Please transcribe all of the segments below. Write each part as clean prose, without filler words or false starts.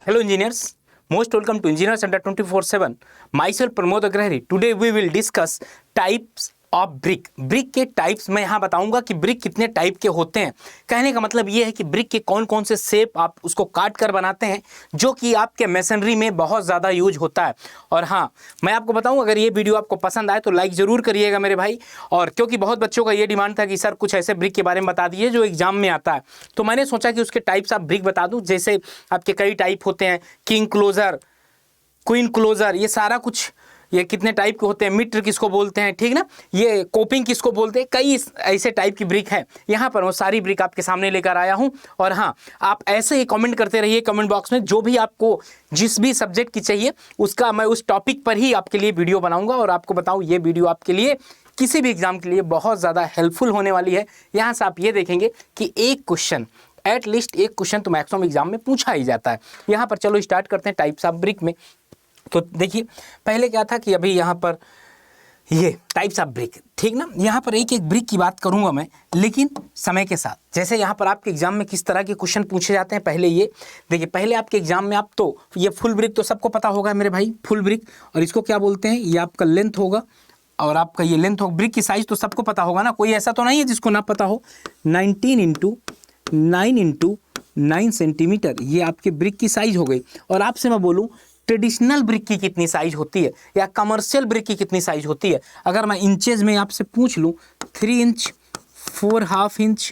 Hello engineers, most welcome to Engineers Center 24/7. Myself Pramod Agrahari. Today we will discuss types of brick. Brick के types मैं यहाँ बताऊंगा कि brick कितने type के होते हैं। कहने का मतलब ये है कि ब्रिक के कौन कौन से शेप आप उसको काट कर बनाते हैं जो कि आपके मेसनरी में बहुत ज़्यादा यूज होता है। और हाँ, मैं आपको बताऊं, अगर ये वीडियो आपको पसंद आए तो लाइक ज़रूर करिएगा मेरे भाई। और क्योंकि बहुत बच्चों का ये डिमांड था कि सर कुछ ऐसे ब्रिक के बारे में बता दीजिए जो एग्जाम में आता है, तो मैंने सोचा कि उसके टाइप्स आप ब्रिक बता दूँ। जैसे आपके कई टाइप होते हैं, किंग क्लोजर, क्वीन क्लोजर, ये सारा कुछ, ये कितने टाइप के होते हैं, मिटर किसको बोलते हैं, ठीक ना, ये कोपिंग किसको बोलते हैं, कई ऐसे टाइप की ब्रिक है। यहाँ पर वो सारी ब्रिक आपके सामने लेकर आया हूँ। और हाँ, आप ऐसे ही कमेंट करते रहिए कमेंट बॉक्स में, जो भी आपको जिस भी सब्जेक्ट की चाहिए उसका मैं उस टॉपिक पर ही आपके लिए वीडियो बनाऊंगा। और आपको बताऊँ, ये वीडियो आपके लिए किसी भी एग्जाम के लिए बहुत ज़्यादा हेल्पफुल होने वाली है। यहाँ से आप ये देखेंगे कि एक क्वेश्चन, एटलीस्ट एक क्वेश्चन तो मैक्सिमम एग्जाम में पूछा ही जाता है। यहाँ पर चलो स्टार्ट करते हैं टाइप्स ऑफ ब्रिक में। तो देखिए, पहले क्या था कि अभी यहाँ पर ये टाइप्स ऑफ ब्रिक, ठीक ना, यहाँ पर एक एक ब्रिक की बात करूँगा मैं, लेकिन समय के साथ। जैसे यहाँ पर आपके एग्जाम में किस तरह के क्वेश्चन पूछे जाते हैं, पहले ये देखिए। पहले आपके एग्जाम में आप तो ये फुल ब्रिक तो सबको पता होगा मेरे भाई, फुल ब्रिक, और इसको क्या बोलते हैं, ये आपका लेंथ होगा और आपका ये लेंथ होगा। ब्रिक की साइज़ तो सबको पता होगा ना, कोई ऐसा तो नहीं है जिसको ना पता हो। 19 × 9 × 9 सेंटीमीटर ये आपके ब्रिक की साइज़ हो गई। और आपसे मैं बोलूँ ट्रेडिशनल ब्रिक की कितनी साइज होती है या कमर्शियल ब्रिक की कितनी साइज होती है, अगर मैं इंचेज में आपसे पूछ लूँ, 3 inch 4.5 inch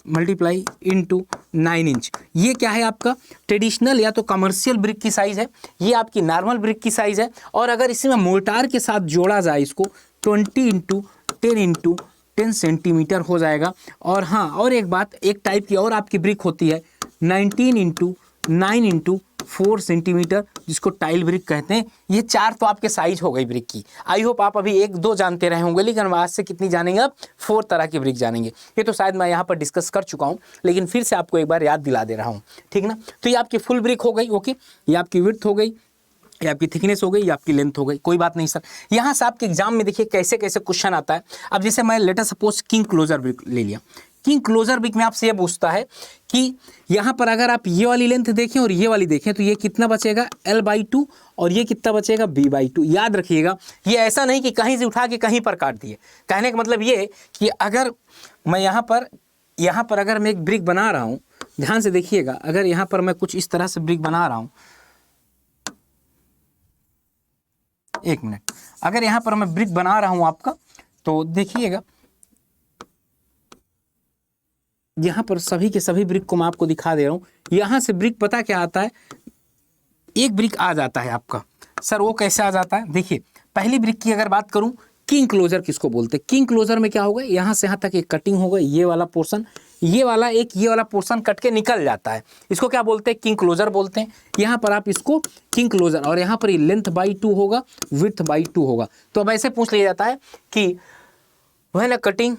multiply into 9 inch, ये क्या है आपका ट्रेडिशनल या तो कमर्शियल ब्रिक की साइज़ है, ये आपकी नॉर्मल ब्रिक की साइज़ है। और अगर इसमें मोर्टार के साथ जोड़ा जाए इसको 20 × 10 × 10 सेंटीमीटर हो जाएगा। और हाँ, और एक बात, एक टाइप की और आपकी ब्रिक होती है 19 × 9 × 4 सेंटीमीटर, जिसको टाइल ब्रिक कहते हैं। ये चार तो आपके साइज हो गई ब्रिक की। आई होप आप अभी 1-2 जानते रहे होंगे, लेकिन आज से कितनी जानेंगे आप, 4 तरह की ब्रिक जानेंगे। ये तो शायद मैं यहाँ पर डिस्कस कर चुका हूँ, लेकिन फिर से आपको एक बार याद दिला दे रहा हूँ, ठीक ना। तो ये आपकी फुल ब्रिक हो गई, ओके, ये आपकी विड्थ हो गई, ये आपकी थिकनेस हो गई, ये आपकी लेंथ हो गई। कोई बात नहीं सर। यहाँ से आपके एग्जाम में देखिए कैसे कैसे क्वेश्चन आता है। अब जैसे मैं let us suppose king closer brick ले लिया। किंग क्लोजर ब्रिक में आपसे ये पूछता है कि यहाँ पर अगर आप ये वाली लेंथ देखें और ये वाली देखें तो ये कितना बचेगा, L/2, और ये कितना बचेगा, B/2। याद रखिएगा, ये ऐसा नहीं कि कहीं से उठा के कहीं पर काट दिए। कहने का मतलब ये कि अगर मैं यहाँ पर अगर मैं एक ब्रिक बना रहा हूँ, ध्यान से देखिएगा, अगर यहाँ पर मैं कुछ इस तरह से ब्रिक बना रहा हूँ, एक मिनट, अगर यहाँ पर मैं ब्रिक बना रहा हूँ आपका, तो देखिएगा यहाँ पर सभी के सभी ब्रिक को मैं आपको दिखा दे रहा हूँ। यहाँ से ब्रिक पता क्या आता है, एक ब्रिक आ जाता है आपका। सर वो कैसे आ जाता है, देखिए पहली ब्रिक की अगर बात करूँ, किंग क्लोजर किसको बोलते हैं। किंग क्लोजर में क्या होगा, यहाँ से यहाँ तक एक कटिंग होगा, ये वाला पोर्शन, ये वाला पोर्शन कट के निकल जाता है, इसको क्या बोलते हैं, किंग क्लोजर बोलते हैं। यहाँ पर आप इसको किंग क्लोजर, और यहाँ पर ये लेंथ/2 होगा, विड्थ/2 होगा। तो अब ऐसे पूछ लिया जाता है कि when a cutting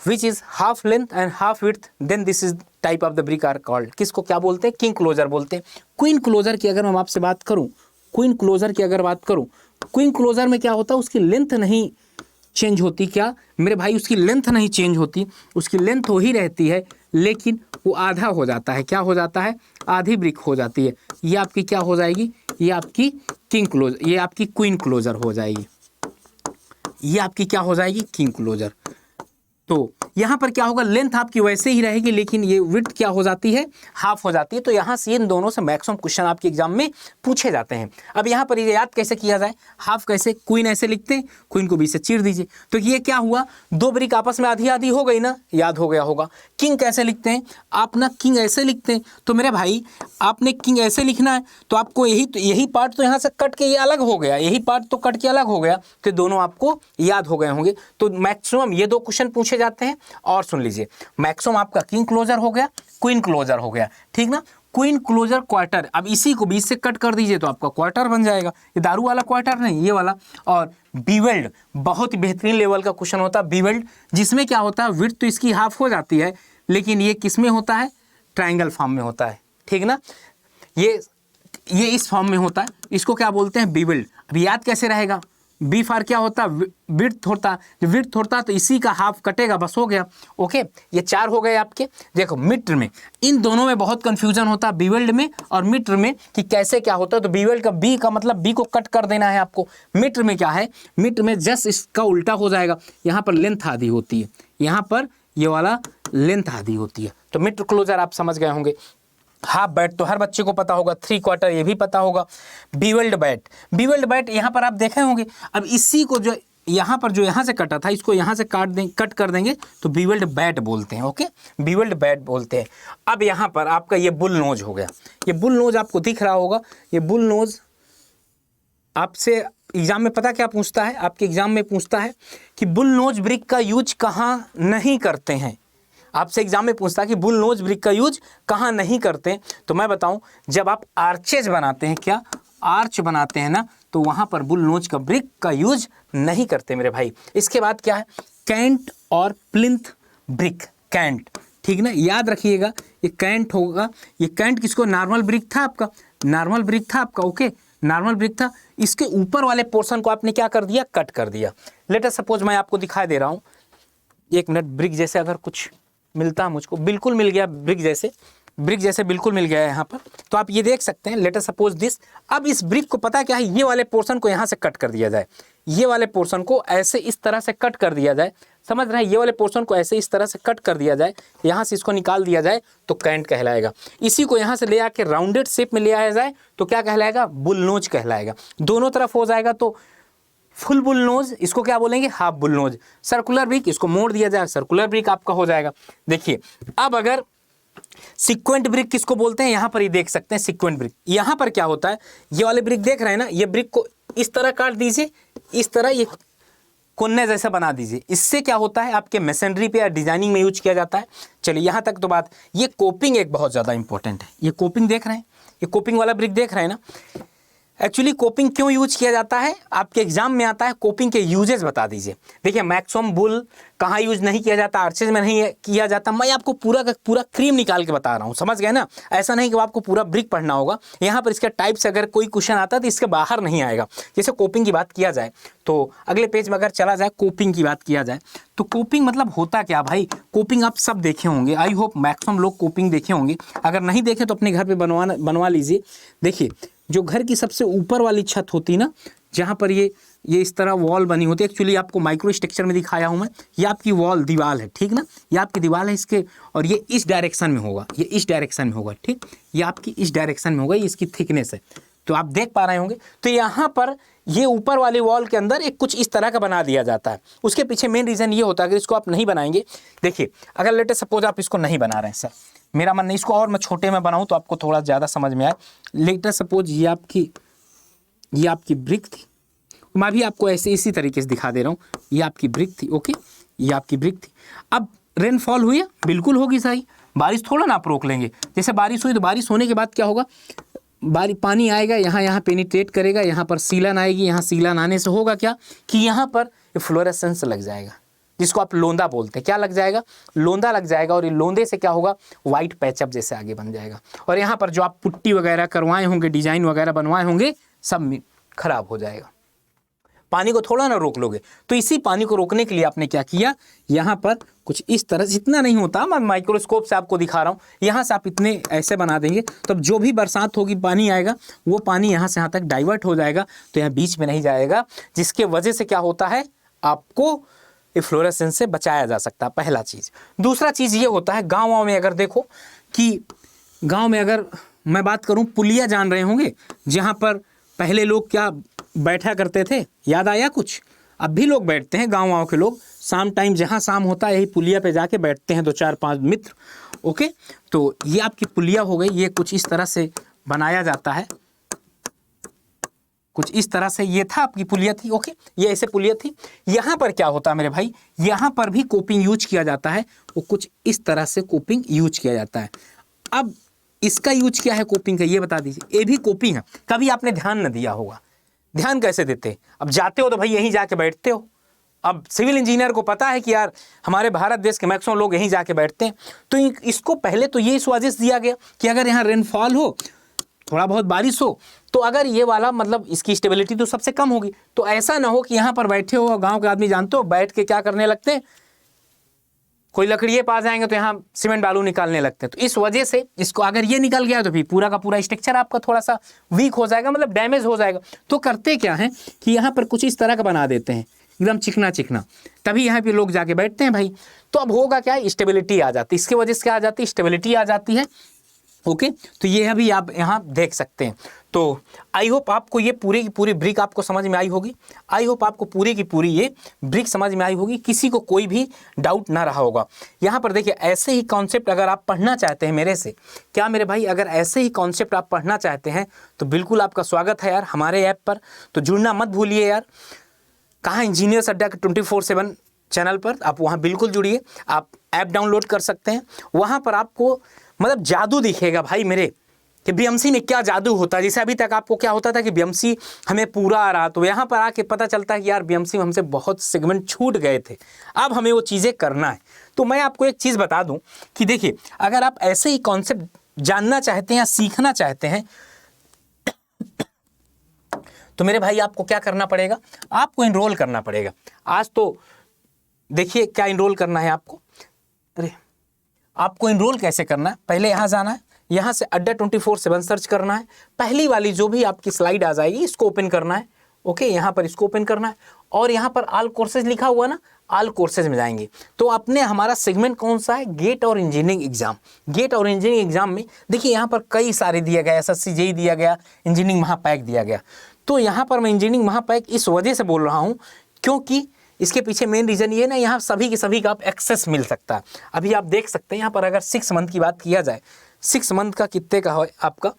which is half length and half width, then this is type of the brick are called, किसको क्या बोलते हैं, किंग क्लोजर बोलते हैं। क्वीन क्लोजर की अगर मैं आपसे बात करूं, क्वीन क्लोजर की अगर बात करूं, क्वीन क्लोजर में क्या होता है, उसकी लेंथ नहीं चेंज होती। क्या मेरे भाई, उसकी लेंथ नहीं चेंज होती, उसकी लेंथ हो ही रहती है, लेकिन वो आधा हो जाता है। क्या हो जाता है, आधी ब्रिक हो जाती है। ये आपकी क्या हो जाएगी, ये आपकी किंग क्लोजर, ये आपकी क्वीन क्लोजर हो जाएगी, ये आपकी क्या हो जाएगी, किंग क्लोजर। तो यहाँ पर क्या होगा, लेंथ आपकी वैसे ही रहेगी, लेकिन ये विड्थ क्या हो जाती है, हाफ हो जाती है। तो यहाँ से इन दोनों से मैक्सिमम क्वेश्चन आपके एग्जाम में पूछे जाते हैं। अब यहाँ पर ये याद कैसे किया जाए, हाफ कैसे, क्वीन ऐसे लिखते हैं, क्वीन को बीच से चीर दीजिए। तो ये क्या हुआ, दो ब्रिक आपस में आधी आधी हो गई ना, याद हो गया होगा। किंग कैसे लिखते हैं आप ना, किंग ऐसे लिखते हैं। तो मेरे भाई आपने किंग ऐसे लिखना है, तो आपको यही पार्ट तो यहाँ से कट के ये अलग हो गया, यही पार्ट तो कट के अलग हो गया, तो दोनों आपको याद हो गए होंगे। तो मैक्सिमम ये 2 क्वेश्चन पूछे जाते हैं। और सुन लीजिए, मैक्सिमम आपका किंग क्लोजर हो गया, क्वीन क्लोजर हो गया, ठीक ना। क्वीन क्लोजर क्वार्टर, अब इसी को बीच से कट कर दीजिए तो आपका क्वार्टर बन जाएगा। ये दारू वाला क्वार्टर नहीं, ये वाला। और बीवेल्ड बहुत ही बेहतरीन लेवल का क्वेश्चन होता है बीवेल्ड, जिसमें क्या होता है, विड्थ तो इसकी हाफ हो जाती है, लेकिन ये किस में होता है, ट्रायंगल फॉर्म में होता है, ठीक ना। ये इस फॉर्म में होता है, इसको क्या बोलते हैं, बीवेल्ड। अब याद कैसे रहेगा, बी फॉर क्या होता है, विड्थ होता, जो विड्थ होता तो इसी का हाफ कटेगा, बस हो गया। ओके, ये 4 हो गए आपके। देखो मीटर में, इन दोनों में बहुत कंफ्यूजन होता है, बीवेल्ड में और मीटर में, कि कैसे क्या होता है। तो बीवेल्ड का बी का मतलब बी को कट कर देना है आपको। मीटर में क्या है, मीटर में जस्ट इसका उल्टा हो जाएगा, यहाँ पर लेंथ आधी होती है, यहाँ पर ये वाला लेंथ आधी होती है। तो मीटर क्लोजर आप समझ गए होंगे। हाफ बैट तो हर बच्चे को पता होगा, 3/4 ये भी पता होगा। बीवेल्ड बैट, बीवेल्ड बैट यहाँ पर आप देखे होंगे। अब इसी को जो यहाँ पर जो यहाँ से कटा था, इसको यहाँ से कट कर देंगे तो बीवेल्ड बैट बोलते हैं। ओके, बीवेल्ड बैट बोलते हैं। अब यहाँ पर आपका ये बुल नोज हो गया। ये बुल नोज आपको दिख रहा होगा। ये बुल नोज आपसे एग्जाम में पता क्या पूछता है, आपके एग्जाम में पूछता है कि बुल नोज ब्रिक का यूज कहाँ नहीं करते हैं। आपसे एग्जाम में पूछता है कि बुल नोज ब्रिक का यूज कहाँ नहीं करते हैं। तो मैं बताऊं, जब आप आर्चेज बनाते हैं, क्या आर्च बनाते हैं ना, तो वहां पर बुल नोज का ब्रिक का यूज नहीं करते मेरे भाई। इसके बाद क्या है, कैंट और प्लिंथ ब्रिक। कैंट, ठीक ना, याद रखिएगा ये कैंट होगा। ये कैंट किसको, नॉर्मल ब्रिक था आपका, नॉर्मल ब्रिक था आपका। ओके, नॉर्मल ब्रिक था। इसके ऊपर वाले पोर्शन को आपने क्या कर दिया, कट कर दिया। लेट अस सपोज मैं आपको दिखाई दे रहा हूँ, 1 मिनट, ब्रिक जैसे अगर कुछ मिलता है मुझको, बिल्कुल मिल गया, ब्रिक जैसे बिल्कुल मिल गया है यहाँ पर। तो आप ये देख सकते हैं, लेट अस सपोज दिस। अब इस ब्रिक को पता क्या है, ये वाले पोर्शन को यहाँ से कट कर दिया जाए, ये वाले पोर्शन को ऐसे इस तरह से कट कर दिया जाए, समझ रहे हैं, ये वाले पोर्शन को ऐसे इस तरह से कट कर दिया जाए, यहाँ से इसको निकाल दिया जाए तो कैंट कहलाएगा। इसी को यहाँ से ले आके राउंडेड शेप में ले आया जाए तो क्या कहलाएगा, बुल नोज कहलाएगा। दोनों तरफ हो जाएगा तो फुल बुल नोज, इसको क्या बोलेंगे, half bull knows. Circular brick, इसको मोड़ दिया जाए, सर्कुलर ब्रिक आपका हो जाएगा। देखिए अब अगर सिक्वेंट ब्रिक किसको बोलते हैं, यहां पर ही देख सकते हैं सिक्वेंट ब्रिक। यहां पर क्या होता है, ये वाले ब्रिक देख रहे हैं ना, ये ब्रिक को इस तरह काट दीजिए, इस तरह ये कोने जैसा बना दीजिए। इससे क्या होता है, आपके मैसनरी पे या डिजाइनिंग में यूज किया जाता है। चलिए यहां तक तो बात। ये कोपिंग एक बहुत ज्यादा इंपॉर्टेंट है। ये कोपिंग देख रहे हैं, ये कोपिंग वाला ब्रिक देख रहे हैं ना। एक्चुअली कोपिंग क्यों यूज किया जाता है, आपके एग्जाम में आता है, कोपिंग के यूजेस बता दीजिए। देखिए मैक्सिमम बुल कहाँ यूज नहीं किया जाता, आर्चेज में नहीं किया जाता। मैं आपको पूरा का पूरा क्रीम निकाल के बता रहा हूँ, समझ गए ना। ऐसा नहीं कि आपको पूरा ब्रिक पढ़ना होगा। यहाँ पर इसके टाइप से अगर कोई क्वेश्चन आता है तो इसके बाहर नहीं आएगा। जैसे कोपिंग की बात किया जाए तो अगले पेज में अगर चला जाए, कोपिंग की बात किया जाए तो कोपिंग मतलब होता क्या भाई। कोपिंग आप सब देखे होंगे, आई होप मैक्सिमम लोग कोपिंग देखे होंगे। अगर नहीं देखे तो अपने घर पे बनवा लीजिए। देखिए जो घर की सबसे ऊपर वाली छत होती ना, जहाँ पर ये इस तरह वॉल बनी होती है, एक्चुअली आपको माइक्रो स्ट्रक्चर में दिखाया हूँ मैं। ये आपकी वॉल दीवार है, ठीक ना, ये आपकी दीवार है इसके, और ये इस डायरेक्शन में होगा, ये इस डायरेक्शन में होगा, ठीक, ये आपकी इस डायरेक्शन में होगा, ये इसकी थिकनेस है। तो आप देख पा रहे होंगे। तो यहाँ पर ये ऊपर वाली वॉल के अंदर एक कुछ इस तरह का बना दिया जाता है। उसके पीछे मेन रीज़न ये होता है, अगर इसको आप नहीं बनाएंगे, देखिए अगर लेट सपोज आप इसको नहीं बना रहे हैं, सर मेरा मन नहीं, इसको और मैं छोटे में बनाऊं तो आपको थोड़ा ज़्यादा समझ में आए। लेट सपोज ये आपकी ब्रिक थी, मैं भी आपको ऐसे इसी तरीके से दिखा दे रहा हूँ। ये आपकी ब्रिक थी, ओके, ये आपकी ब्रिक थी। अब रेनफॉल हुई है, बिल्कुल होगी सही। बारिश थोड़ा ना आप रोक लेंगे। जैसे बारिश हुई तो बारिश होने के बाद क्या होगा, पानी आएगा, यहाँ पेनिट्रेट करेगा, यहाँ पर सीलन आएगी, यहाँ सीलन आने से होगा क्या कि यहाँ पर फ्लोरेसेंस लग जाएगा, जिसको आप लोंदा बोलते हैं। क्या लग जाएगा, लोंदा लग जाएगा। और ये लोंदे से क्या होगा, वाइट पैचअप जैसे आगे बन जाएगा। और यहाँ पर जो आप पुट्टी वगैरह करवाए होंगे, डिजाइन वगैरह बनवाए होंगे, सब खराब हो जाएगा। पानी को थोड़ा ना रोक लोगे। तो इसी पानी को रोकने के लिए आपने क्या किया, यहाँ पर कुछ इस तरह, जितना नहीं होता, मैं माइक्रोस्कोप से आपको दिखा रहा हूँ, यहाँ से आप इतने ऐसे बना देंगे, तब जो भी बरसात होगी पानी आएगा, वो पानी यहाँ से यहाँ तक डाइवर्ट हो जाएगा, तो यहाँ बीच में नहीं जाएगा, जिसके वजह से क्या होता है, आपको फ्लोरेसेंस से बचाया जा सकता है। पहला चीज़। दूसरा चीज़ ये होता है, गाँव में अगर देखो कि गाँव में अगर मैं बात करूँ, पुलिया जान रहे होंगे, जहाँ पर पहले लोग क्या बैठा करते थे, याद आया कुछ, अब भी लोग बैठते हैं, गाँव के लोग शाम टाइम, जहाँ शाम होता है यही पुलिया पे जाके बैठते हैं 2-4-5 मित्र। ओके, तो ये आपकी पुलिया हो गई। ये कुछ इस तरह से बनाया जाता है, कुछ इस तरह से ये था, आपकी पुलिया थी। ओके, ये ऐसे पुलिया थी। यहाँ पर क्या होता है मेरे भाई, यहाँ पर भी कोपिंग यूज किया जाता है, वो कुछ इस तरह से कोपिंग यूज किया जाता है। अब इसका यूज क्या है कोपिंग का, ये बता दीजिए। ये भी कोपिंग है, कभी आपने ध्यान न दिया होगा। ध्यान कैसे देते, अब जाते हो तो भाई यहीं जाके बैठते हो। अब सिविल इंजीनियर को पता है कि यार हमारे भारत देश के मैक्सिमम लोग यहीं जाके बैठते हैं, तो इसको पहले तो ये सुआजिश दिया गया कि अगर यहाँ रेनफॉल हो थोड़ा बहुत बारिश हो तो अगर ये वाला मतलब इसकी स्टेबिलिटी तो सबसे कम होगी। तो ऐसा ना हो कि यहाँ पर बैठे हो, गांव के आदमी जानते हो बैठ के क्या करने लगते हैं, कोई लकड़िए पास जाएंगे तो यहाँ सीमेंट बालू निकालने लगते हैं। तो इस वजह से इसको अगर ये निकल गया तो फिर पूरा का पूरा स्ट्रक्चर आपका थोड़ा सा वीक हो जाएगा, मतलब डैमेज हो जाएगा। तो करते क्या है कि यहाँ पर कुछ इस तरह का बना देते हैं, एकदम चिकना चिकना, तभी यहाँ पे लोग जाके बैठते हैं भाई। तो अब होगा क्या, स्टेबिलिटी आ जाती है, इसकी वजह से क्या आ जाती है, स्टेबिलिटी आ जाती है। ओके तो ये अभी आप यहाँ देख सकते हैं। तो आई होप आपको ये पूरी की पूरी ब्रिक आपको समझ में आई होगी। आई होप आपको पूरी की पूरी ये ब्रिक समझ में आई होगी, किसी को कोई भी डाउट ना रहा होगा। यहाँ पर देखिए ऐसे ही कॉन्सेप्ट अगर आप पढ़ना चाहते हैं मेरे से, क्या मेरे भाई अगर ऐसे ही कॉन्सेप्ट आप पढ़ना चाहते हैं तो बिल्कुल आपका स्वागत है यार हमारे ऐप पर। तो जुड़ना मत भूलिए यार, कहाँ इंजीनियर्स अड्डा के 24/7 चैनल पर आप वहाँ बिल्कुल जुड़िए। आप ऐप डाउनलोड कर सकते हैं, वहाँ पर आपको मतलब जादू दिखेगा भाई मेरे कि बीएमसी में क्या जादू होता है। जैसे अभी तक आपको क्या होता था कि बीएमसी हमें पूरा आ रहा, तो यहाँ पर आके पता चलता है कि यार बीएमसी में हमसे बहुत सेगमेंट छूट गए थे, अब हमें वो चीज़ें करना है। तो मैं आपको एक चीज़ बता दूं कि देखिए अगर आप ऐसे ही कॉन्सेप्ट जानना चाहते हैं या सीखना चाहते हैं तो मेरे भाई आपको क्या करना पड़ेगा, आपको इनरोल करना पड़ेगा। आज तो देखिए क्या इनरोल करना है आपको, अरे आपको इनरोल कैसे करना है, पहले यहाँ जाना है, यहाँ से अड्डा 24/7 सर्च करना है, पहली वाली जो भी आपकी स्लाइड आ जाएगी इसको ओपन करना है। ओके यहाँ पर इसको ओपन करना है और यहाँ पर ऑल कोर्सेज लिखा हुआ ना, ऑल कोर्सेज में जाएंगे तो अपने हमारा सेगमेंट कौन सा है, गेट और इंजीनियरिंग एग्जाम। गेट और इंजीनियरिंग एग्जाम में देखिए यहाँ पर कई सारे दिया गया, एसएससी जेईई दिया गया, इंजीनियरिंग महापैक दिया गया। तो यहाँ पर मैं इंजीनियरिंग महापैक इस वजह से बोल रहा हूँ क्योंकि इसके पीछे मेन रीज़न ये ना, यहाँ सभी के सभी का आप एक्सेस मिल सकता है। अभी आप देख सकते हैं यहाँ पर अगर 6 मंथ की बात किया जाए, 6 मंथ का कितने का है आपका,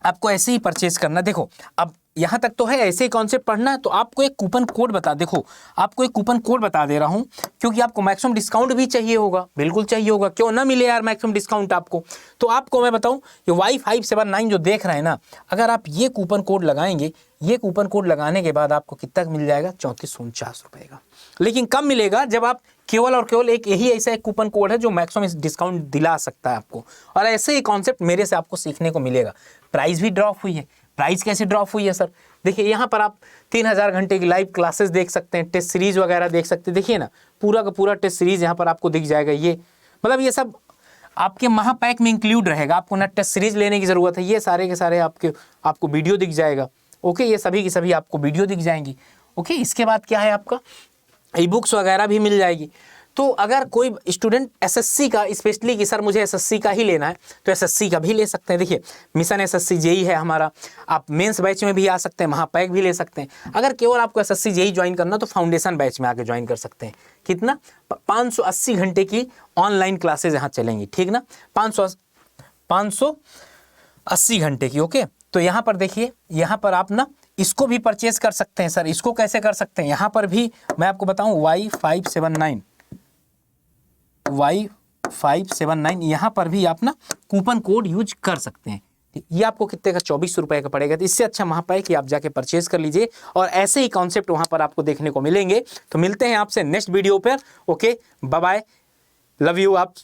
आपको ऐसे ही परचेज करना। देखो अब यहाँ तक तो है, ऐसे ही कॉन्सेप्ट पढ़ना है तो आपको एक कूपन कोड बता, देखो आपको एक कूपन कोड बता दे रहा हूँ क्योंकि आपको मैक्सिमम डिस्काउंट भी चाहिए होगा, बिल्कुल चाहिए होगा, क्यों ना मिले यार मैक्सिमम डिस्काउंट आपको। तो आपको मैं बताऊँ ये Y579 जो देख रहे हैं ना, अगर आप ये कूपन कोड लगाएंगे, ये कूपन कोड लगाने के बाद आपको कितना मिल जाएगा, 3449 रुपये का। लेकिन कब मिलेगा, जब आप केवल और केवल एक यही ऐसा एक कूपन कोड है जो मैक्सिमम डिस्काउंट दिला सकता है आपको। और ऐसे ही कॉन्सेप्ट मेरे से आपको सीखने को मिलेगा। प्राइस भी ड्रॉप हुई है, प्राइस कैसे ड्रॉप हुई है सर, देखिए यहाँ पर आप 3000 घंटे की लाइव क्लासेस देख सकते हैं, टेस्ट सीरीज वगैरह देख सकते हैं। देखिए ना पूरा का पूरा टेस्ट सीरीज यहाँ पर आपको दिख जाएगा। ये मतलब ये सब आपके महापैक में इंक्लूड रहेगा, आपको ना टेस्ट सीरीज लेने की ज़रूरत है, ये सारे के सारे आपको वीडियो दिख जाएगा। ओके ये सभी की सभी आपको वीडियो दिख जाएंगी। ओके इसके बाद क्या है, आपका ई बुक्स वगैरह भी मिल जाएगी। तो अगर कोई स्टूडेंट एसएससी का स्पेशली कि सर मुझे एसएससी का ही लेना है तो एसएससी का भी ले सकते हैं। देखिए मिशन एसएससी जेईई है हमारा, आप मेंस बैच में भी आ सकते हैं, महापैक भी ले सकते हैं। अगर केवल आपको एसएससी जेईई ज्वाइन करना तो फाउंडेशन बैच में आके ज्वाइन कर सकते हैं। कितना, 580 घंटे की ऑनलाइन क्लासेज यहाँ चलेंगी, ठीक ना, 580 घंटे की। ओके तो यहाँ पर देखिए, यहाँ पर आप ना इसको भी परचेज कर सकते हैं। सर इसको कैसे कर सकते हैं, यहाँ पर भी मैं आपको बताऊँ Y579 यहाँ पर भी आप ना कूपन कोड यूज कर सकते हैं। ये आपको कितने का, 24 रुपये का पड़ेगा। तो इससे अच्छा वहाँ कि आप जाके परचेज कर लीजिए और ऐसे ही कॉन्सेप्ट वहाँ पर आपको देखने को मिलेंगे। तो मिलते हैं आपसे नेक्स्ट वीडियो पर। Okay bye bye, love you आप।